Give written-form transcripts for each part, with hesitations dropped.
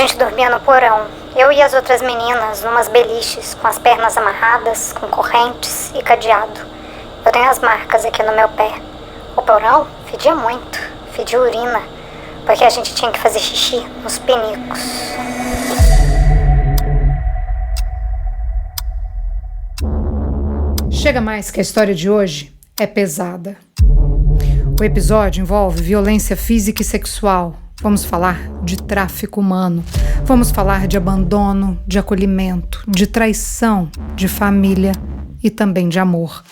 gente dormia no porão, eu e as outras meninas, numas beliches, com as pernas amarradas, com correntes e cadeado. Eu tenho as marcas aqui no meu pé. O porão fedia muito, fedia urina, porque a gente tinha que fazer xixi nos pinicos. Chega mais que a história de hoje é pesada. O episódio envolve violência física e sexual. Vamos falar de tráfico humano. Vamos falar de abandono, de acolhimento, de traição, de família e também de amor.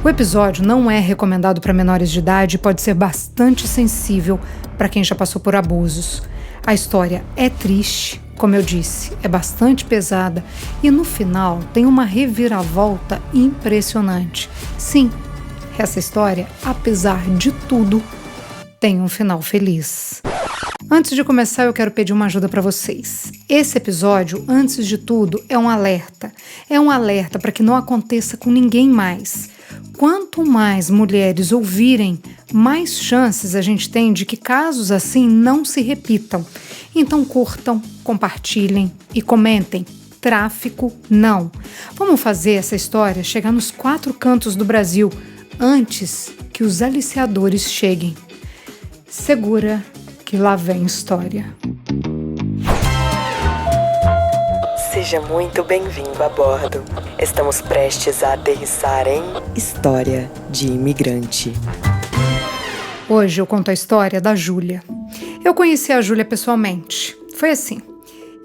O episódio não é recomendado para menores de idade e pode ser bastante sensível para quem já passou por abusos. A história é triste, como eu disse, é bastante pesada e no final tem uma reviravolta impressionante. Sim, essa história, apesar de tudo, tem um final feliz. Antes de começar, eu quero pedir uma ajuda para vocês. Esse episódio, antes de tudo, é um alerta. É um alerta para que não aconteça com ninguém mais. Quanto mais mulheres ouvirem, mais chances a gente tem de que casos assim não se repitam. Então curtam, compartilhem e comentem. Tráfico, não. Vamos fazer essa história chegar nos 4 cantos do Brasil antes que os aliciadores cheguem. Segura que lá vem história. Seja muito bem-vindo a bordo. Estamos prestes a aterrissar em História de Imigrante. Hoje eu conto a história da Júlia. Eu conheci a Júlia pessoalmente. Foi assim.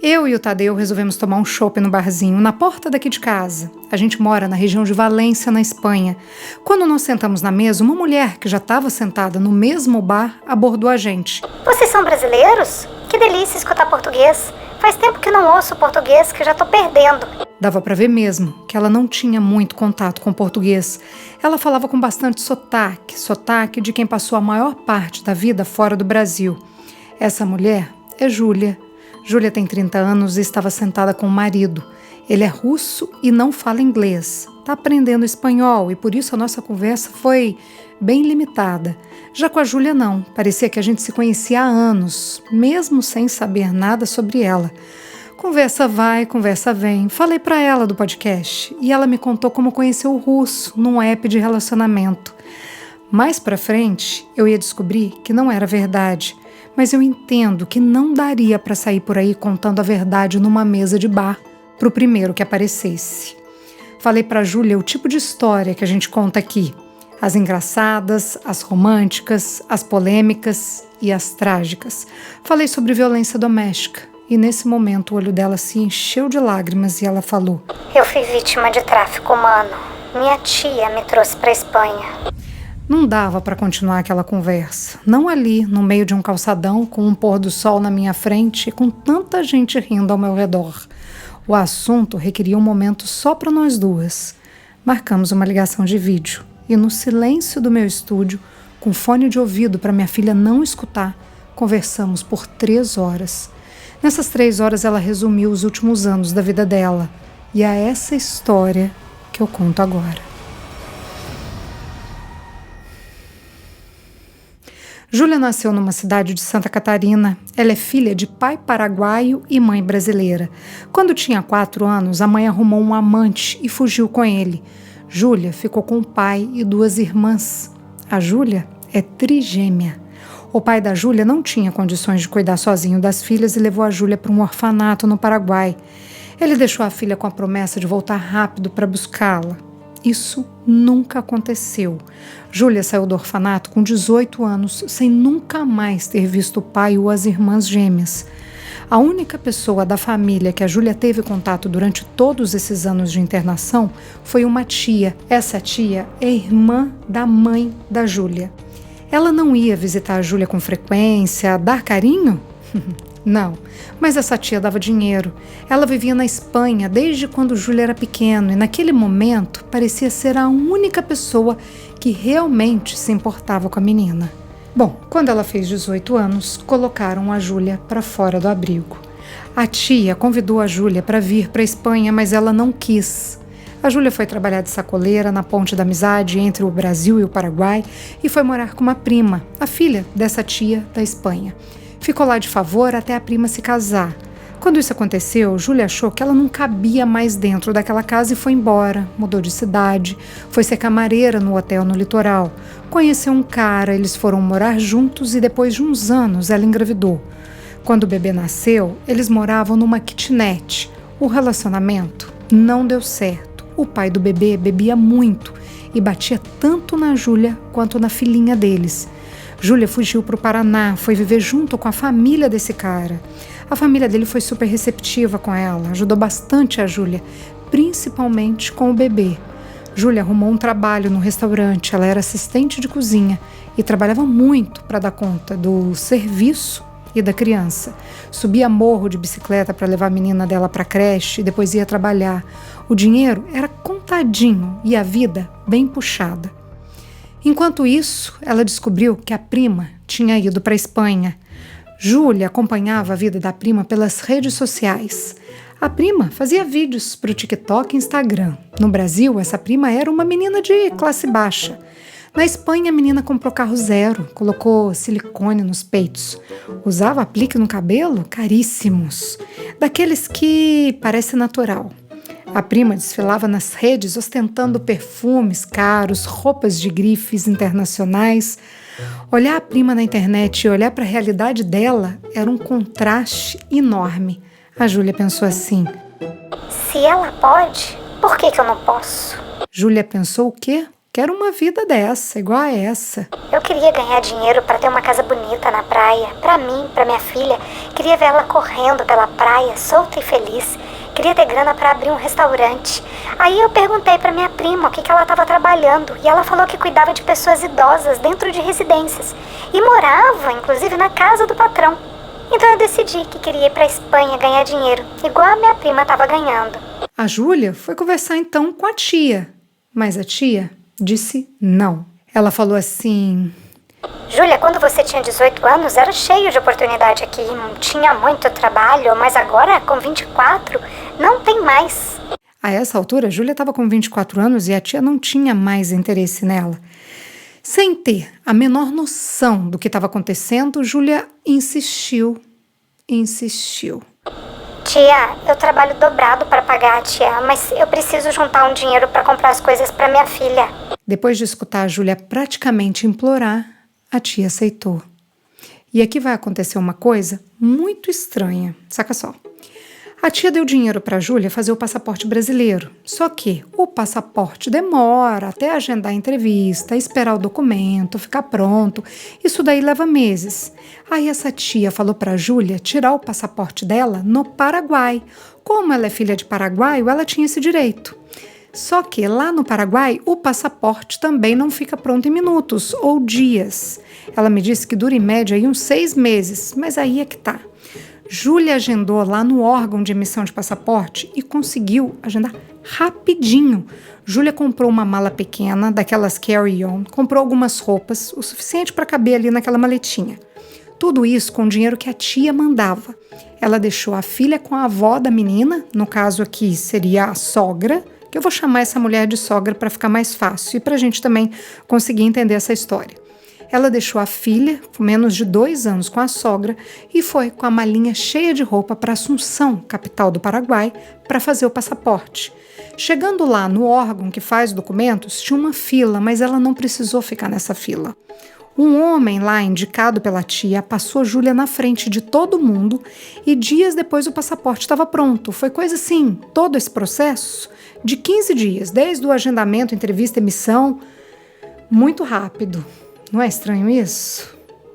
Eu e o Tadeu resolvemos tomar um chopp no barzinho, na porta daqui de casa. A gente mora na região de Valência, na Espanha. Quando nós sentamos na mesa, uma mulher que já estava sentada no mesmo bar abordou a gente. Vocês são brasileiros? Que delícia escutar português. Faz tempo que não ouço português que já tô perdendo. Dava para ver mesmo que ela não tinha muito contato com português. Ela falava com bastante sotaque de quem passou a maior parte da vida fora do Brasil. Essa mulher é Júlia. Júlia tem 30 anos e estava sentada com o marido. Ele é russo e não fala inglês. Está aprendendo espanhol e por isso a nossa conversa foi bem limitada. Já com a Júlia não, parecia que a gente se conhecia há anos, mesmo sem saber nada sobre ela. Conversa vai, conversa vem. Falei para ela do podcast e ela me contou como conheceu o russo num app de relacionamento. Mais para frente, eu ia descobrir que não era verdade. Mas eu entendo que não daria para sair por aí contando a verdade numa mesa de bar para o primeiro que aparecesse. Falei para a Júlia o tipo de história que a gente conta aqui. As engraçadas, as românticas, as polêmicas e as trágicas. Falei sobre violência doméstica e nesse momento o olho dela se encheu de lágrimas e ela falou: Eu fui vítima de tráfico humano. Minha tia me trouxe para a Espanha. Não dava para continuar aquela conversa. Não ali, no meio de um calçadão, com um pôr do sol na minha frente e com tanta gente rindo ao meu redor. O assunto requeria um momento só para nós duas. Marcamos uma ligação de vídeo e no silêncio do meu estúdio, com fone de ouvido para minha filha não escutar, conversamos por 3 horas. Nessas 3 horas ela resumiu os últimos anos da vida dela. E é essa história que eu conto agora. Júlia nasceu numa cidade de Santa Catarina. Ela é filha de pai paraguaio e mãe brasileira. Quando tinha 4 anos, a mãe arrumou um amante e fugiu com ele. Júlia ficou com o pai e 2 irmãs. A Júlia é trigêmea. O pai da Júlia não tinha condições de cuidar sozinho das filhas e levou a Júlia para um orfanato no Paraguai. Ele deixou a filha com a promessa de voltar rápido para buscá-la. Isso nunca aconteceu. Júlia saiu do orfanato com 18 anos, sem nunca mais ter visto o pai ou as irmãs gêmeas. A única pessoa da família que a Júlia teve contato durante todos esses anos de internação foi uma tia. Essa tia é irmã da mãe da Júlia. Ela não ia visitar a Júlia com frequência, dar carinho? Não, mas essa tia dava dinheiro. Ela vivia na Espanha desde quando Júlia era pequeno e naquele momento parecia ser a única pessoa que realmente se importava com a menina. Bom, quando ela fez 18 anos, colocaram a Júlia para fora do abrigo. A tia convidou a Júlia para vir para a Espanha, mas ela não quis. A Júlia foi trabalhar de sacoleira na ponte da amizade entre o Brasil e o Paraguai e foi morar com uma prima, a filha dessa tia da Espanha. Ficou lá de favor até a prima se casar. Quando isso aconteceu, Júlia achou que ela não cabia mais dentro daquela casa e foi embora. Mudou de cidade, foi ser camareira no hotel no litoral. Conheceu um cara, eles foram morar juntos e depois de uns anos ela engravidou. Quando o bebê nasceu, eles moravam numa kitnet. O relacionamento não deu certo. O pai do bebê bebia muito e batia tanto na Júlia quanto na filhinha deles. Júlia fugiu para o Paraná, foi viver junto com a família desse cara. A família dele foi super receptiva com ela, ajudou bastante a Júlia, principalmente com o bebê. Júlia arrumou um trabalho no restaurante, ela era assistente de cozinha e trabalhava muito para dar conta do serviço e da criança. Subia morro de bicicleta para levar a menina dela para a creche e depois ia trabalhar. O dinheiro era contadinho e a vida bem puxada. Enquanto isso, ela descobriu que a prima tinha ido para a Espanha. Júlia acompanhava a vida da prima pelas redes sociais. A prima fazia vídeos para o TikTok e Instagram. No Brasil, essa prima era uma menina de classe baixa. Na Espanha, a menina comprou carro zero, colocou silicone nos peitos. Usava aplique no cabelo caríssimos, daqueles que parece natural. A prima desfilava nas redes ostentando perfumes caros, roupas de grifes internacionais. Olhar a prima na internet e olhar para a realidade dela era um contraste enorme. A Júlia pensou assim: se ela pode, por que eu não posso? Júlia pensou o quê? Quero uma vida dessa, igual a essa. Eu queria ganhar dinheiro para ter uma casa bonita na praia, para mim, para minha filha. Queria ver ela correndo pela praia, solta e feliz. Queria ter grana para abrir um restaurante. Aí eu perguntei para minha prima o que ela estava trabalhando e ela falou que cuidava de pessoas idosas dentro de residências e morava, inclusive, na casa do patrão. Então eu decidi que queria ir para a Espanha ganhar dinheiro, igual a minha prima estava ganhando. A Júlia foi conversar então com a tia, mas a tia disse não. Ela falou assim: Júlia, quando você tinha 18 anos, era cheio de oportunidade aqui, tinha muito trabalho, mas agora, com 24, não tem mais. A essa altura, Júlia estava com 24 anos e a tia não tinha mais interesse nela. Sem ter a menor noção do que estava acontecendo, Júlia insistiu. Tia, eu trabalho dobrado para pagar, tia, mas eu preciso juntar um dinheiro para comprar as coisas para minha filha. Depois de escutar a Júlia praticamente implorar, a tia aceitou. E aqui vai acontecer uma coisa muito estranha, saca só. A tia deu dinheiro para a Júlia fazer o passaporte brasileiro. Só que o passaporte demora até agendar a entrevista, esperar o documento, ficar pronto. Isso daí leva meses. Aí essa tia falou para a Júlia tirar o passaporte dela no Paraguai. Como ela é filha de paraguaio, ela tinha esse direito. Só que lá no Paraguai, o passaporte também não fica pronto em minutos ou dias. Ela me disse que dura em média aí uns 6 meses, mas aí é que tá. Júlia agendou lá no órgão de emissão de passaporte e conseguiu agendar rapidinho. Júlia comprou uma mala pequena, daquelas carry-on, comprou algumas roupas, o suficiente para caber ali naquela maletinha. Tudo isso com o dinheiro que a tia mandava. Ela deixou a filha com a avó da menina, no caso aqui seria a sogra, que eu vou chamar essa mulher de sogra para ficar mais fácil e para a gente também conseguir entender essa história. Ela deixou a filha, com menos de 2 anos, com a sogra e foi com a malinha cheia de roupa para Assunção, capital do Paraguai, para fazer o passaporte. Chegando lá no órgão que faz documentos, tinha uma fila, mas ela não precisou ficar nessa fila. Um homem lá, indicado pela tia, passou Júlia na frente de todo mundo e dias depois o passaporte estava pronto. Foi coisa assim, todo esse processo de 15 dias, desde o agendamento, entrevista, emissão, muito rápido. Não é estranho isso?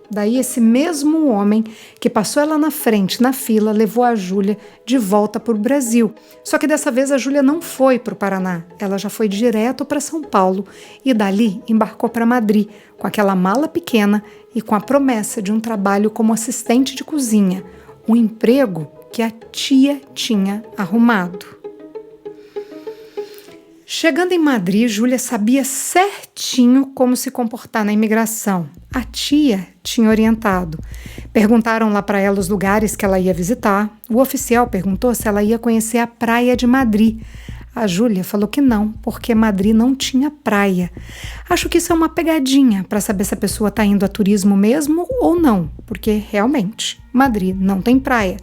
Daí esse mesmo homem que passou ela na frente, na fila, levou a Júlia de volta para o Brasil. Só que dessa vez a Júlia não foi para o Paraná, ela já foi direto para São Paulo e dali embarcou para Madrid, com aquela mala pequena e com a promessa de um trabalho como assistente de cozinha, um emprego que a tia tinha arrumado. Chegando em Madrid, Júlia sabia certinho como se comportar na imigração. A tia tinha orientado. Perguntaram lá para ela os lugares que ela ia visitar. O oficial perguntou se ela ia conhecer a praia de Madrid. A Júlia falou que não, porque Madrid não tinha praia. Acho que isso é uma pegadinha para saber se a pessoa está indo a turismo mesmo ou não, porque realmente Madrid não tem praia.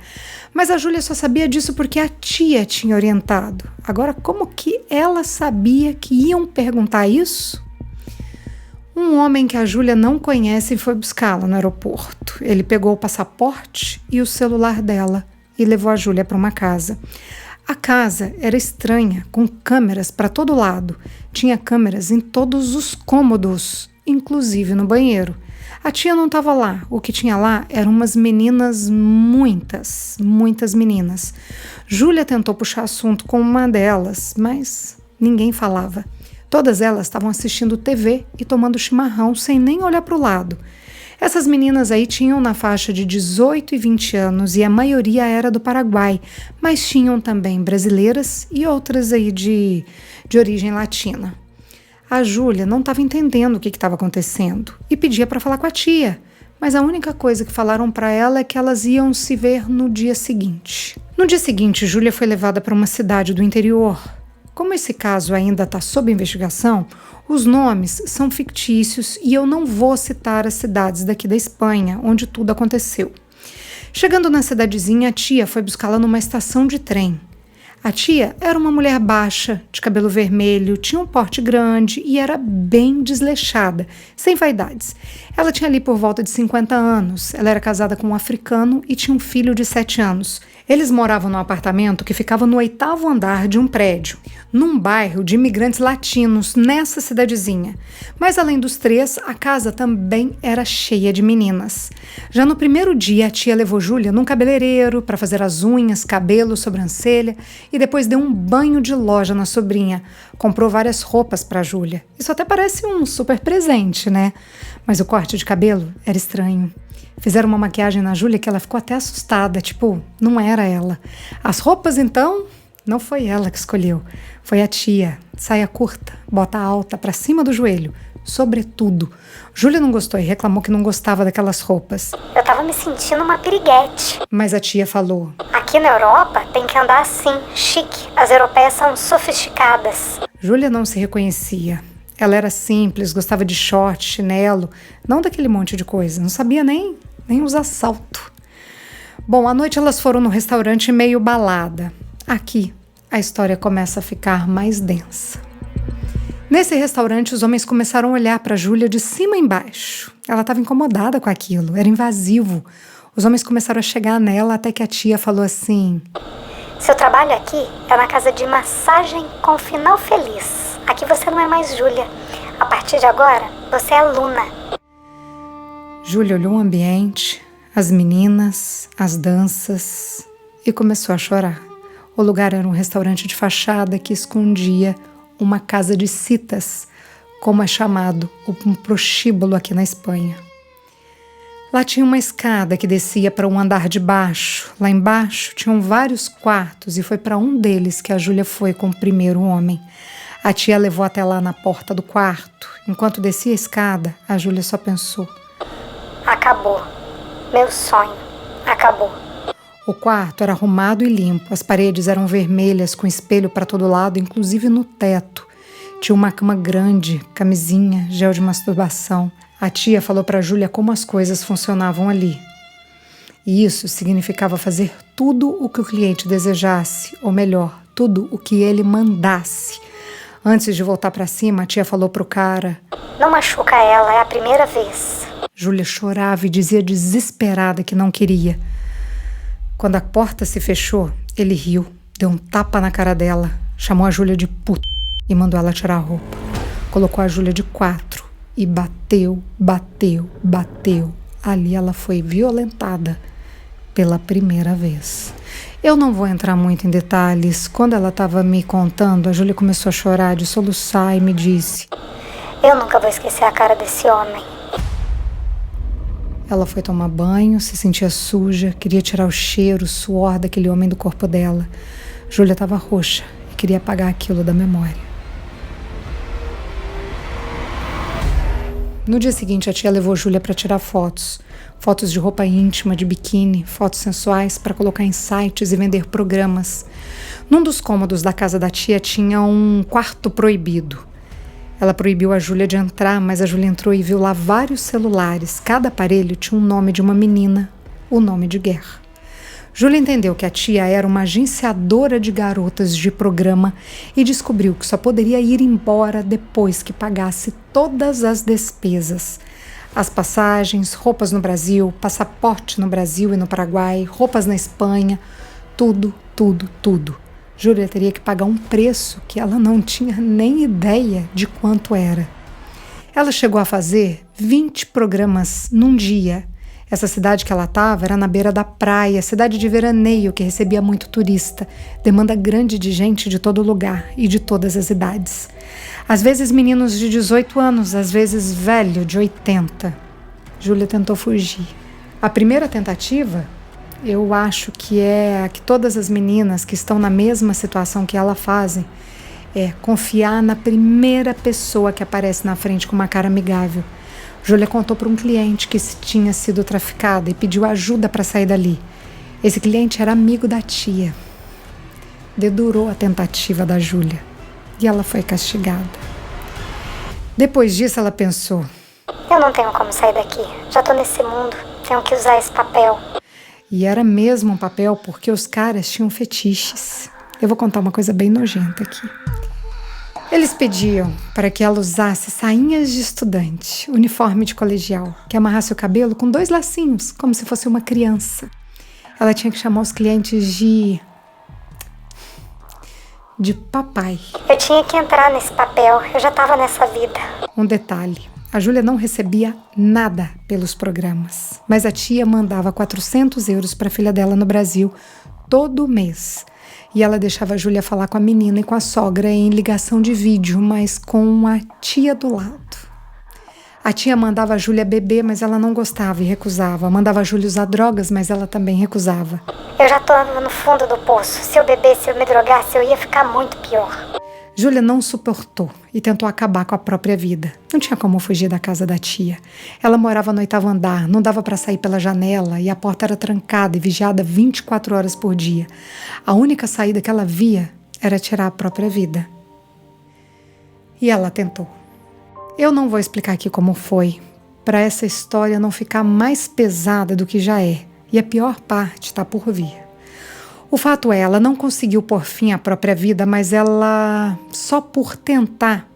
Mas a Júlia só sabia disso porque a tia tinha orientado. Agora, como que ela sabia que iam perguntar isso? Um homem que a Júlia não conhece foi buscá-la no aeroporto. Ele pegou o passaporte e o celular dela e levou a Júlia para uma casa. A casa era estranha, com câmeras para todo lado. Tinha câmeras em todos os cômodos, inclusive no banheiro. A tia não estava lá. O que tinha lá eram umas meninas, muitas meninas. Júlia tentou puxar assunto com uma delas, mas ninguém falava. Todas elas estavam assistindo TV e tomando chimarrão sem nem olhar para o lado. Essas meninas aí tinham na faixa de 18 e 20 anos e a maioria era do Paraguai, mas tinham também brasileiras e outras aí de origem latina. A Júlia não estava entendendo o que estava acontecendo e pedia para falar com a tia, mas a única coisa que falaram para ela é que elas iam se ver no dia seguinte. No dia seguinte, Júlia foi levada para uma cidade do interior. Como esse caso ainda está sob investigação, os nomes são fictícios e eu não vou citar as cidades daqui da Espanha, onde tudo aconteceu. Chegando na cidadezinha, a tia foi buscá-la numa estação de trem. A tia era uma mulher baixa, de cabelo vermelho, tinha um porte grande e era bem desleixada, sem vaidades. Ela tinha ali por volta de 50 anos, ela era casada com um africano e tinha um filho de 7 anos. Eles moravam num apartamento que ficava no 8º andar de um prédio, num bairro de imigrantes latinos, nessa cidadezinha. Mas além dos 3, a casa também era cheia de meninas. Já no primeiro dia, a tia levou Júlia num cabeleireiro para fazer as unhas, cabelo, sobrancelha e depois deu um banho de loja na sobrinha. Comprou várias roupas para Júlia. Isso até parece um super presente, né? Mas o corte de cabelo era estranho. Fizeram uma maquiagem na Júlia que ela ficou até assustada, tipo, não era ela. As roupas, então, não foi ela que escolheu. Foi a tia. Saia curta, bota alta, pra cima do joelho. Sobretudo. Júlia não gostou e reclamou que não gostava daquelas roupas. Eu tava me sentindo uma piriguete. Mas a tia falou: Aqui na Europa tem que andar assim, chique. As europeias são sofisticadas. Júlia não se reconhecia. Ela era simples, gostava de short, chinelo, não daquele monte de coisa. Não sabia nem usar salto. Bom, à noite elas foram no restaurante meio balada. Aqui, a história começa a ficar mais densa. Nesse restaurante, os homens começaram a olhar para Júlia de cima a embaixo. Ela estava incomodada com aquilo, era invasivo. Os homens começaram a chegar nela até que a tia falou assim: Seu trabalho aqui é na casa de massagem com final feliz. Aqui você não é mais Júlia. A partir de agora, você é Luna. Júlia olhou o ambiente, as meninas, as danças e começou a chorar. O lugar era um restaurante de fachada que escondia uma casa de citas, como é chamado um prostíbulo aqui na Espanha. Lá tinha uma escada que descia para um andar de baixo. Lá embaixo tinham vários quartos e foi para um deles que a Júlia foi com o primeiro homem. A tia levou até lá na porta do quarto. Enquanto descia a escada, a Júlia só pensou: Acabou. Meu sonho. Acabou. O quarto era arrumado e limpo. As paredes eram vermelhas, com espelho para todo lado, inclusive no teto. Tinha uma cama grande, camisinha, gel de masturbação. A tia falou para a Júlia como as coisas funcionavam ali. E isso significava fazer tudo o que o cliente desejasse, ou melhor, tudo o que ele mandasse. Antes de voltar para cima, a tia falou pro cara: Não machuca ela, é a primeira vez. Júlia chorava e dizia desesperada que não queria. Quando a porta se fechou, ele riu, deu um tapa na cara dela, chamou a Júlia de puta e mandou ela tirar a roupa. Colocou a Júlia de 4 e bateu. Ali ela foi violentada pela primeira vez. Eu não vou entrar muito em detalhes. Quando ela estava me contando, a Júlia começou a chorar, de soluçar e me disse: Eu nunca vou esquecer a cara desse homem. Ela foi tomar banho, se sentia suja, queria tirar o cheiro, o suor daquele homem do corpo dela. Júlia estava roxa e queria apagar aquilo da memória. No dia seguinte, a tia levou Júlia para tirar fotos. Fotos de roupa íntima, de biquíni, fotos sensuais para colocar em sites e vender programas. Num dos cômodos da casa da tia tinha um quarto proibido. Ela proibiu a Júlia de entrar, mas a Júlia entrou e viu lá vários celulares. Cada aparelho tinha um nome de uma menina, o nome de Guerra. Júlia entendeu que a tia era uma agenciadora de garotas de programa e descobriu que só poderia ir embora depois que pagasse todas as despesas. As passagens, roupas no Brasil, passaporte no Brasil e no Paraguai, roupas na Espanha, tudo. Júlia teria que pagar um preço que ela não tinha nem ideia de quanto era. Ela chegou a fazer 20 programas num dia. Essa cidade que ela estava era na beira da praia, cidade de veraneio que recebia muito turista, demanda grande de gente de todo lugar e de todas as idades. Às vezes meninos de 18 anos, às vezes velho de 80. Júlia tentou fugir. A primeira tentativa, eu acho que é a que todas as meninas que estão na mesma situação que ela fazem, é confiar na primeira pessoa que aparece na frente com uma cara amigável. Júlia contou para um cliente que tinha sido traficada e pediu ajuda para sair dali. Esse cliente era amigo da tia. Dedurou a tentativa da Júlia e ela foi castigada. Depois disso ela pensou: eu não tenho como sair daqui. Já tô nesse mundo. Tenho que usar esse papel. E era mesmo um papel porque os caras tinham fetiches. Eu vou contar uma coisa bem nojenta aqui. Eles pediam para que ela usasse sainhas de estudante, uniforme de colegial, que amarrasse o cabelo com 2 lacinhos, como se fosse uma criança. Ela tinha que chamar os clientes de papai. Eu tinha que entrar nesse papel, eu já estava nessa vida. Um detalhe, a Júlia não recebia nada pelos programas, mas a tia mandava 400 euros para a filha dela no Brasil todo mês. E ela deixava a Júlia falar com a menina e com a sogra em ligação de vídeo, mas com a tia do lado. A tia mandava a Júlia beber, mas ela não gostava e recusava. Mandava a Júlia usar drogas, mas ela também recusava. Eu já tô no fundo do poço. Se eu bebesse, se eu me drogasse, eu ia ficar muito pior. Júlia não suportou e tentou acabar com a própria vida. Não tinha como fugir da casa da tia. Ela morava no 8º andar, não dava para sair pela janela e a porta era trancada e vigiada 24 horas por dia. A única saída que ela via era tirar a própria vida. E ela tentou. Eu não vou explicar aqui como foi, para essa história não ficar mais pesada do que já é, e a pior parte está por vir. O fato é, ela não conseguiu pôr fim à própria vida, mas ela, só por tentar,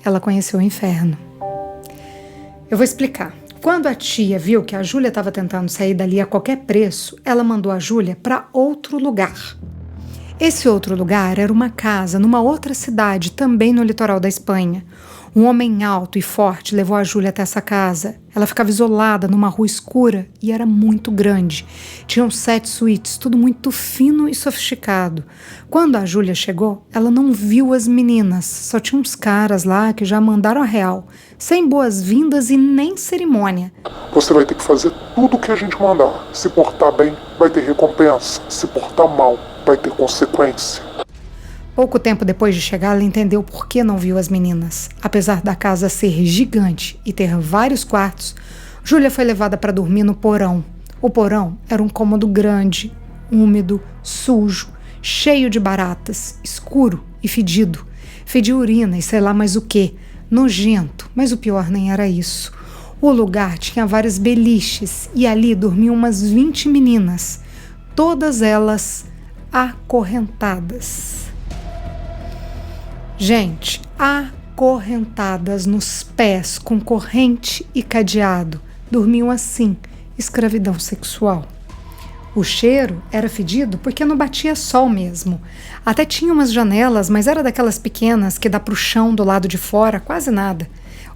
ela conheceu o inferno. Eu vou explicar. Quando a tia viu que a Júlia estava tentando sair dali a qualquer preço, ela mandou a Júlia para outro lugar. Esse outro lugar era uma casa numa outra cidade, também no litoral da Espanha. Um homem alto e forte levou a Júlia até essa casa. Ela ficava isolada numa rua escura e era muito grande. Tinham 7 suítes, tudo muito fino e sofisticado. Quando a Júlia chegou, ela não viu as meninas. Só tinha uns caras lá que já mandaram a real, sem boas-vindas e nem cerimônia. Você vai ter que fazer tudo o que a gente mandar. Se portar bem, vai ter recompensa. Se portar mal, vai ter consequência. Pouco tempo depois de chegar, ela entendeu por que não viu as meninas. Apesar da casa ser gigante e ter vários quartos, Júlia foi levada para dormir no porão. O porão era um cômodo grande, úmido, sujo, cheio de baratas, escuro e fedido. Fedia urina e sei lá mais o quê. Nojento, mas o pior nem era isso. O lugar tinha vários beliches e ali dormiam umas 20 meninas, todas elas acorrentadas. Gente, acorrentadas nos pés, com corrente e cadeado. Dormiam assim, escravidão sexual. O cheiro era fedido porque não batia sol mesmo. Até tinha umas janelas, mas era daquelas pequenas que dá para o chão do lado de fora, quase nada.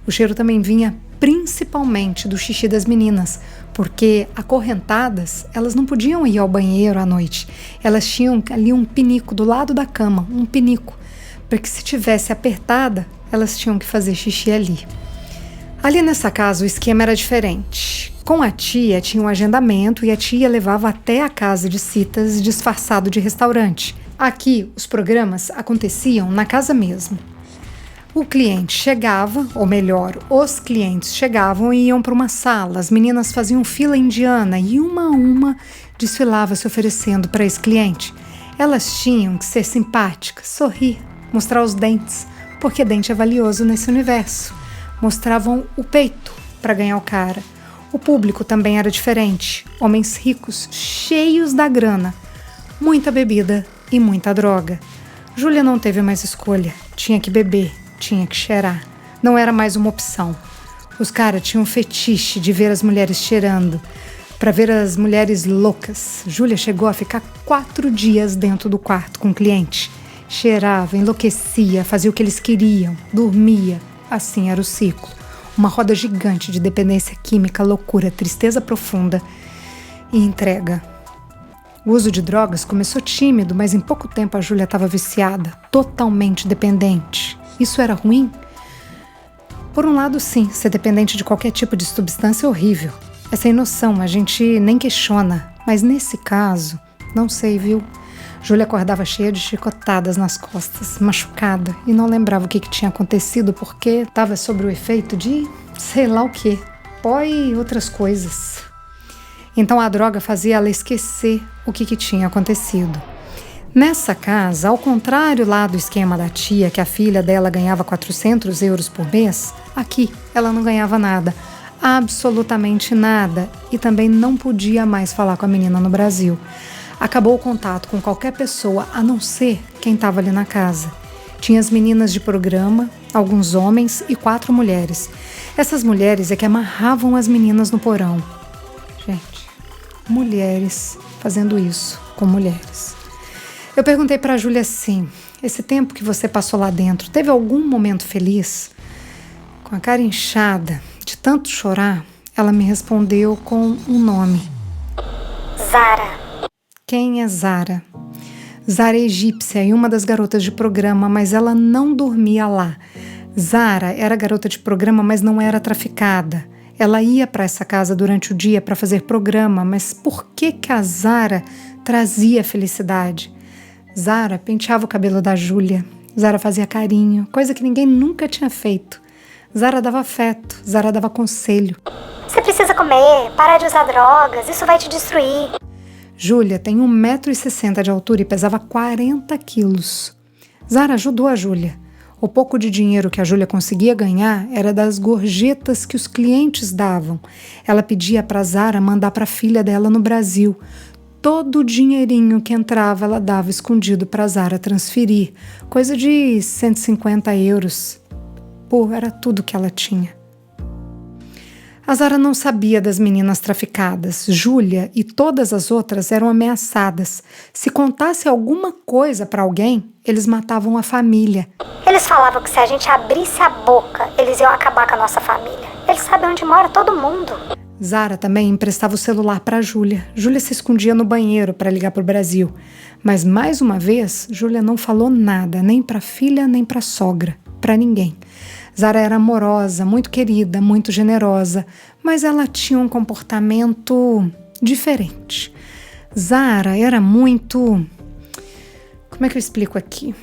O cheiro também vinha principalmente do xixi das meninas, porque acorrentadas, elas não podiam ir ao banheiro à noite. Elas tinham ali um pinico do lado da cama, um pinico. Porque se tivesse apertada, elas tinham que fazer xixi ali. Ali nessa casa o esquema era diferente. Com a tia tinha um agendamento e a tia levava até a casa de citas disfarçado de restaurante. Aqui os programas aconteciam na casa mesmo. O cliente chegava, ou melhor, os clientes chegavam e iam para uma sala. As meninas faziam fila indiana e uma a uma desfilava se oferecendo para esse cliente. Elas tinham que ser simpáticas, sorrir, mostrar os dentes, porque dente é valioso nesse universo. Mostravam o peito para ganhar o cara. O público também era diferente. Homens ricos, cheios da grana. Muita bebida e muita droga. Júlia não teve mais escolha. Tinha que beber, tinha que cheirar. Não era mais uma opção. Os caras tinham um fetiche de ver as mulheres cheirando, para ver as mulheres loucas. Júlia chegou a ficar 4 dias dentro do quarto com o cliente. Cheirava, enlouquecia, fazia o que eles queriam, dormia. Assim era o ciclo. Uma roda gigante de dependência química, loucura, tristeza profunda e entrega. O uso de drogas começou tímido, mas em pouco tempo a Júlia estava viciada, totalmente dependente. Isso era ruim? Por um lado, sim, ser dependente de qualquer tipo de substância é horrível. É sem noção, a gente nem questiona. Mas nesse caso, não sei, viu? Júlia acordava cheia de chicotadas nas costas, machucada, e não lembrava o que tinha acontecido porque estava sob o efeito de sei lá o quê, pó e outras coisas. Então a droga fazia ela esquecer o que tinha acontecido. Nessa casa, ao contrário lá do esquema da tia, que a filha dela ganhava 400 euros por mês, aqui ela não ganhava nada, absolutamente nada, e também não podia mais falar com a menina no Brasil. Acabou o contato com qualquer pessoa, a não ser quem estava ali na casa. Tinha as meninas de programa, alguns homens e 4 mulheres. Essas mulheres é que amarravam as meninas no porão. Gente, mulheres fazendo isso com mulheres. Eu perguntei pra Júlia assim, esse tempo que você passou lá dentro, teve algum momento feliz? Com a cara inchada, de tanto chorar, ela me respondeu com um nome. Zara. Quem é Zara? Zara é egípcia e uma das garotas de programa, mas ela não dormia lá. Zara era garota de programa, mas não era traficada. Ela ia para essa casa durante o dia para fazer programa, mas por que a Zara trazia felicidade? Zara penteava o cabelo da Júlia. Zara fazia carinho, coisa que ninguém nunca tinha feito. Zara dava afeto, Zara dava conselho. Você precisa comer, parar de usar drogas, isso vai te destruir. Júlia tem 1,60 m de altura e pesava 40 quilos. Zara ajudou a Júlia. O pouco de dinheiro que a Júlia conseguia ganhar era das gorjetas que os clientes davam. Ela pedia para Zara mandar para a filha dela no Brasil. Todo o dinheirinho que entrava ela dava escondido para Zara transferir. Coisa de 150 euros. Pô, era tudo que ela tinha. A Zara não sabia das meninas traficadas. Júlia e todas as outras eram ameaçadas. Se contasse alguma coisa para alguém, eles matavam a família. Eles falavam que se a gente abrisse a boca, eles iam acabar com a nossa família. Eles sabem onde mora todo mundo. Zara também emprestava o celular para Júlia. Júlia se escondia no banheiro para ligar para o Brasil. Mas mais uma vez, Júlia não falou nada, nem para a filha, nem para a sogra, para ninguém. Zara era amorosa, muito querida, muito generosa, mas ela tinha um comportamento diferente. Zara era muito... Como é que eu explico aqui?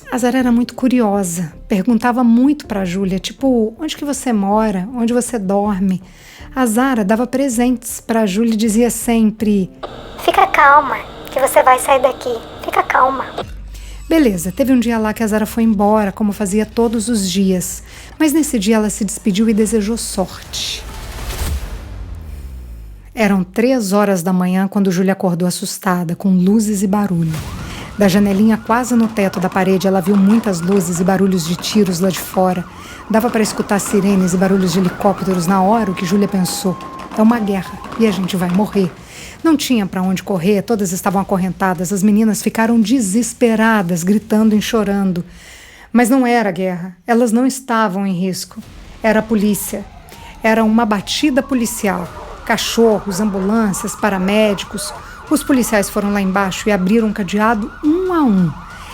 A Zara era muito curiosa, perguntava muito para a Júlia, tipo, onde que você mora? Onde você dorme? A Zara dava presentes para a Júlia e dizia sempre... Fica calma, que você vai sair daqui. Fica calma. Beleza, teve um dia lá que a Zara foi embora, como fazia todos os dias. Mas nesse dia ela se despediu e desejou sorte. Eram 3 horas da manhã quando Júlia acordou assustada, com luzes e barulho. Da janelinha quase no teto da parede, ela viu muitas luzes e barulhos de tiros lá de fora. Dava para escutar sirenes e barulhos de helicópteros na hora, o que Júlia pensou. É uma guerra e a gente vai morrer. Não tinha para onde correr, todas estavam acorrentadas. As meninas ficaram desesperadas, gritando e chorando. Mas não era guerra, elas não estavam em risco. Era a polícia. Era uma batida policial. Cachorros, ambulâncias, paramédicos. Os policiais foram lá embaixo e abriram um cadeado um a um.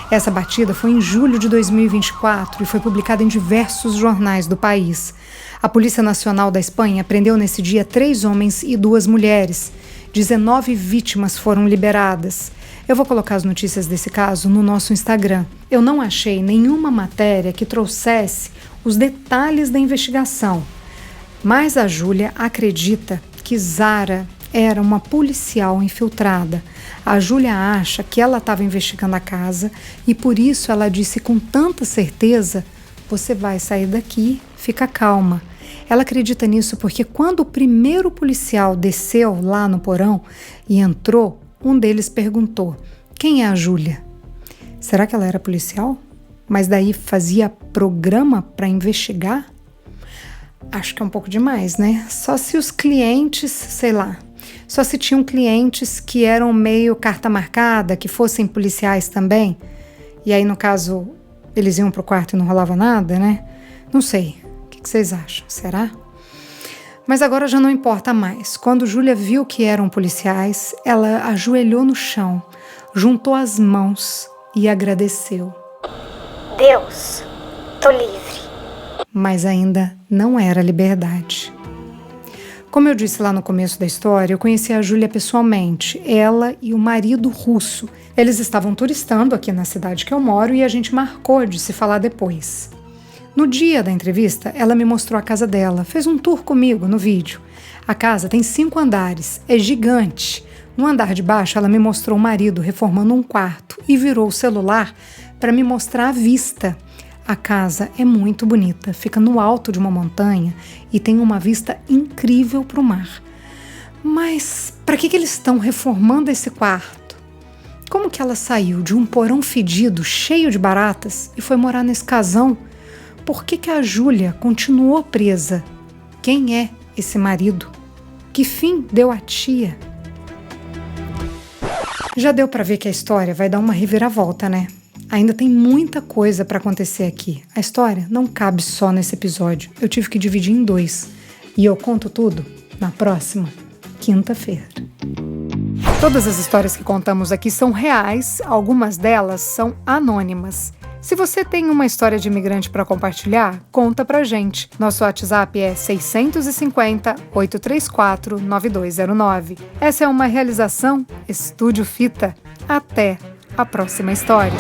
Essa batida foi em julho de 2024 e foi publicada em diversos jornais do país. A Polícia Nacional da Espanha prendeu nesse dia 3 homens e 2 mulheres. 19 vítimas foram liberadas. Eu vou colocar as notícias desse caso no nosso Instagram. Eu não achei nenhuma matéria que trouxesse os detalhes da investigação. Mas a Júlia acredita que Zara era uma policial infiltrada. A Júlia acha que ela estava investigando a casa e por isso ela disse com tanta certeza: você vai sair daqui, fica calma. Ela acredita nisso porque quando o primeiro policial desceu lá no porão e entrou, um deles perguntou: quem é a Júlia? Será que ela era policial? Mas daí fazia programa para investigar? Acho que é um pouco demais, né? Só se os clientes, sei lá, só se tinham clientes que eram meio carta marcada, que fossem policiais também. E aí, no caso, eles iam pro quarto e não rolava nada, né? Não sei. O que vocês acham? Será? Mas agora já não importa mais. Quando Júlia viu que eram policiais, ela ajoelhou no chão, juntou as mãos e agradeceu. Deus, tô livre. Mas ainda não era liberdade. Como eu disse lá no começo da história, eu conheci a Júlia pessoalmente, ela e o marido russo. Eles estavam turistando aqui na cidade que eu moro e a gente marcou de se falar depois. No dia da entrevista, ela me mostrou a casa dela, fez um tour comigo no vídeo. A casa tem 5 andares, é gigante. No andar de baixo, ela me mostrou o marido reformando um quarto e virou o celular para me mostrar a vista. A casa é muito bonita, fica no alto de uma montanha e tem uma vista incrível para o mar. Mas para que eles estão reformando esse quarto? Como que ela saiu de um porão fedido, cheio de baratas, e foi morar nesse casão? Por que a Júlia continuou presa? Quem é esse marido? Que fim deu a tia? Já deu para ver que a história vai dar uma reviravolta, né? Ainda tem muita coisa para acontecer aqui. A história não cabe só nesse episódio. Eu tive que dividir em 2. E eu conto tudo na próxima quinta-feira. Todas as histórias que contamos aqui são reais, algumas delas são anônimas. Se você tem uma história de imigrante para compartilhar, conta pra gente. Nosso WhatsApp é 650-834-9209. Essa é uma realização Estúdio Fita. Até a próxima história.